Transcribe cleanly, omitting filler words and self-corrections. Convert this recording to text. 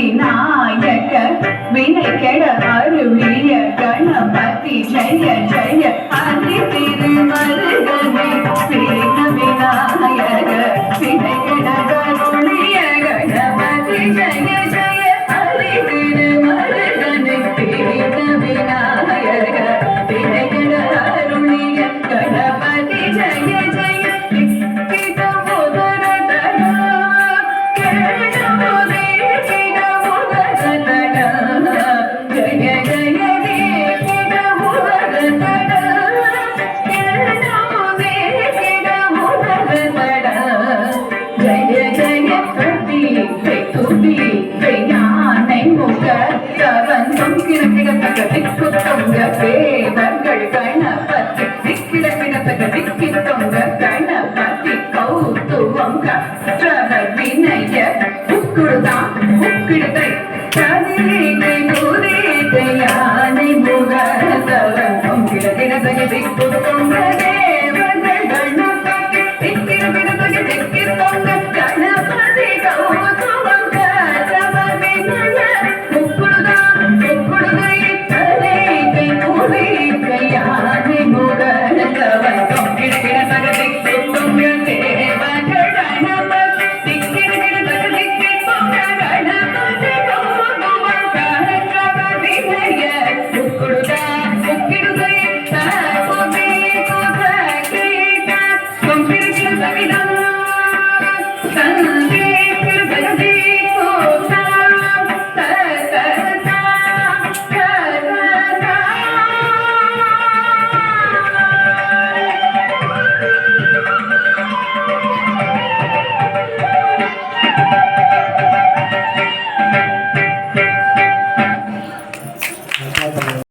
விநாயக வினை கெட அருளிய கணபதி ஜெய ஜெய ஹரி திருமருகனே வின விநாயக வினை கெட அருளிய கணபதி ஜெய ஜெய ஹரி திருமருகனே வின விநாயக வினை கெட அருளிய கணபதி ஜெய ஜெய வேதங்கள் கணபதி விக்கிரமினத்தக விக்கித்தொங்க கணபதி கௌத்துவம் கற்றவர் வினய உக்குடுதான் உக்கிடுதை கதிரை